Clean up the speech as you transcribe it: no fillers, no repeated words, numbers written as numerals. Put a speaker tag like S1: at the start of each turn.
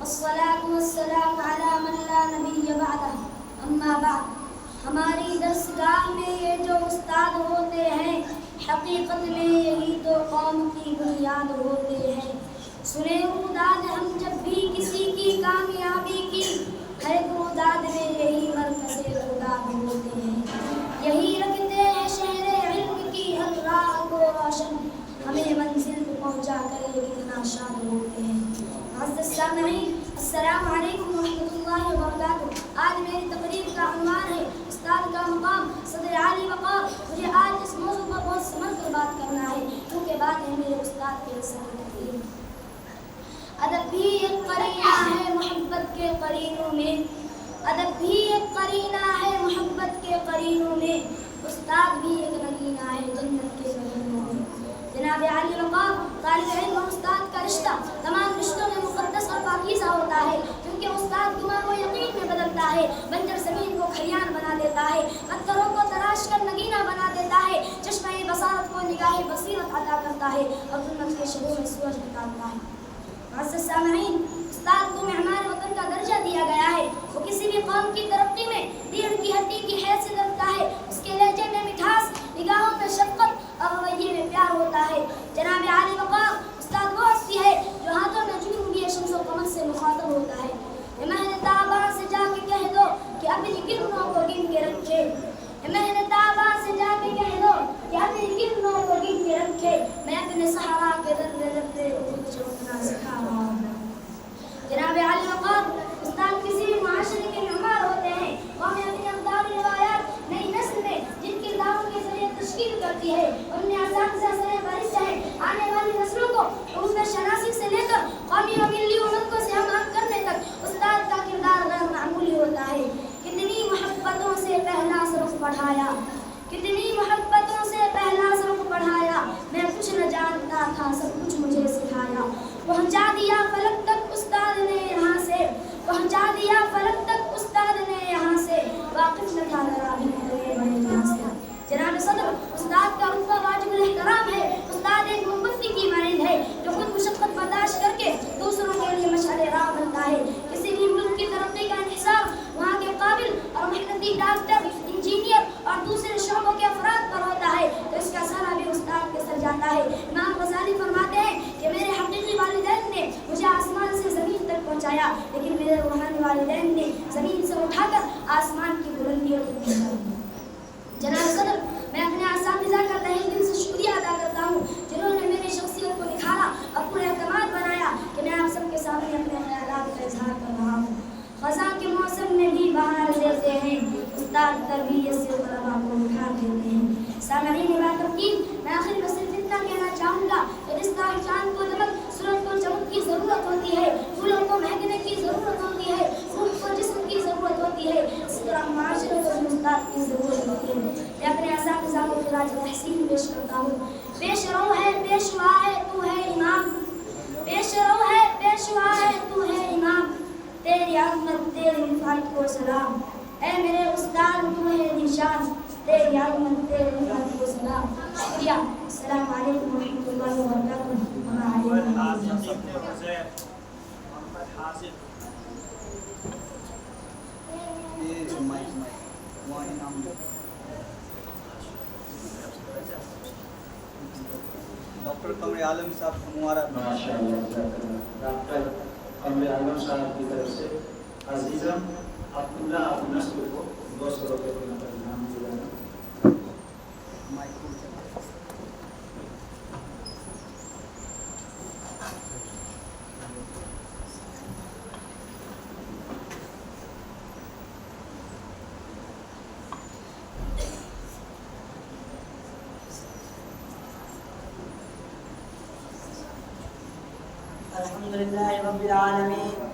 S1: والصلاة والسلام على من لا نبی بعدہ اما بعد. ہماری درسگاہ میں یہ جو استاد ہوتے ہیں حقیقت میں یہی تو قوم کی بنیاد ہوتے ہیں. سنے داد ہم جب بھی کسی کی کامیابی کی ہے داد میں یہی مرکز خدا ہوتے ہیں. یہی رکھتے ہیں شہر علم کی ہر راہ کو روشن. ہمیں منزل پہنچا کر یہ کتنا شاد ہوتے ہیں. معزز سامعین السلام علیکم ورحمۃ اللہ وبرکاتہ. آج میری تقریر کا عنوان ہے استاد کا مقام صدر عالی وقار. مجھے آج اس موضوع پر بہت سمجھ کر بات کرنا ہے کیونکہ بات ہے میرے استاد کے ساتھ. ادب بھی ایک قرینہ ہے محبت کے قرینوں میں. ادب بھی ایک قرینہ ہے محبت کے قرینوں میں. استاد بھی ایک نگینہ ہے جنت کے نگینوں میں. جناب عالی وقار طالب علم اور استاد کا رشتہ تمام رشتوں میں مقدس اور پاکیزہ ہوتا ہے کیونکہ استاد گمان کو یقین میں بدلتا ہے. بنجر زمین کو کھلیان بنا دیتا ہے. پتھروں کو تراش کر نگینہ بنا دیتا ہے. چشمہ بصارت کو نگاہ بصیرت عطا کرتا ہے اور ظلمت کے شبوں میں سورج نکالتا ہے. معزز سامعین استاد کو معمار وطن کا درجہ دیا گیا ہے. وہ کسی بھی قوم کی ترقی میں ریڑھ کی ہڈی کی حیثیت رکھتا ہے. اس کے لہجے میں مٹھاس، نگاہوں میں شفقت اور رویے میں پیار ہوتا ہے. جناب عالی وقار استاد وہ ہستی ہے جو ہاتھوں میں چنی ہوئی شمس و قمر سے مخاطب ہوتا ہے. محنت آباد سے جا کے کہہ دو کہ اپنی کرنوں کو گن کے رکھے. محنت آباد سے جا کے کہہ دو کہ اپنی کرنوں کو گن کے رکھے. میں اپنے صحرا کے ذرے ذرے خود چوکنا سکھا رہا ہوں. جناب عالی وقار استاد کسی بھی معاشرے کے معمار ہوتے ہیں. قوم اپنی اقدار روایات نئی نسل میں جن کرداروں کے ذریعے تشکیل کرتی ہے ان میں اساتذہ سے بارش ہے. آنے والی نسلوں کو علوم شناسی سے لے کر قومی و ملی امت کو سے ہم کرنے تک استاد کا کردار غیر معمولی ہوتا ہے. کتنی محبتوں سے پہلا سبق پڑھایا. کتنی محبتوں سے پہلا سبق پڑھایا. میں کچھ نہ جانتا تھا سب کچھ مجھے سکھایا. پہنچا دیا فلک تک استاد نے یہاں سے. پہنچا دیا فلک تک استاد نے یہاں سے. واقف نہ تھا ذرا بھی بڑے بڑے جہاں سے. جناب صدر استاد کا رتبہ واجب الاحترام ہے. استاد ایک موم بتی کی مانند ہے جو خود مشقت برداشت کر کے دوسروں کے لیے مشعل راہ بنتا ہے. کسی بھی ملک کی ترقی کا انحصار وہاں کے قابل اور محنتی ڈاکٹر، انجینئر اور دوسرے شعبوں کے افراد پر ہوتا ہے تو اس کا سارا بھی استاد کے سر جاتا ہے. امام غزالی فرماتے ہیں کہ میرے حقیقی والدین نے مجھے آسمان سے زمین تک پہنچایا لیکن میرے روحانی والدین نے زمین سے اٹھا کر آسمان کی بلندیوں تک پہنچایا. جناب صدر میں اپنے اساتذہ کا تہہ دل سے شکریہ ادا کرتا ہوں جنہوں نے میری شخصیت کو نکھارا اور پورا اعتماد بنایا کہ میں آپ سب کے سامنے اپنے خیالات کا اظہار کر رہا ہوں. خزاں کے موسم میں بھی بہار دیتے ہیں. استاد تربیت سے طلباء کو اٹھا دیتے ہیں. سامعین باترکیب میں آخر میں صرف اتنا کہنا چاہوں گا کہ جس طرح چاند کو دمک، سورج کو چمک کی ضرورت ہوتی ہے، پھولوں کو مہکنے کی ضرورت ہوتی ہے، روح کو جسم کی ضرورت ہوتی ہے، اس طرح معاشرے کو استاد کی ضرورت ہوتی ہے. میں اپنے اساتذہ کو خراج تحسین پیش کرتا ہوں. پیش رو ہے پیشوا ہے تو ہے امام. پیش رو ہے پیشوا ہے تو ہے امام. تیری عظمت تیری رفعت کو سلام. اے میرے استاد تو ہے نشان. تیری عظمت تیری رفعت کو سلام. شکریہ. السلام علیکم ورحمۃ اللہ وبرکاتہ.
S2: ڈاکٹر قمر عالم صاحب ہمارا
S3: ڈاکٹر قمر عالم صاحب کی طرف سے عزیزم عبداللہ ابو نصر کو 200 روپے کا انعام دیا جانا.
S4: الحمد لله رب العالمين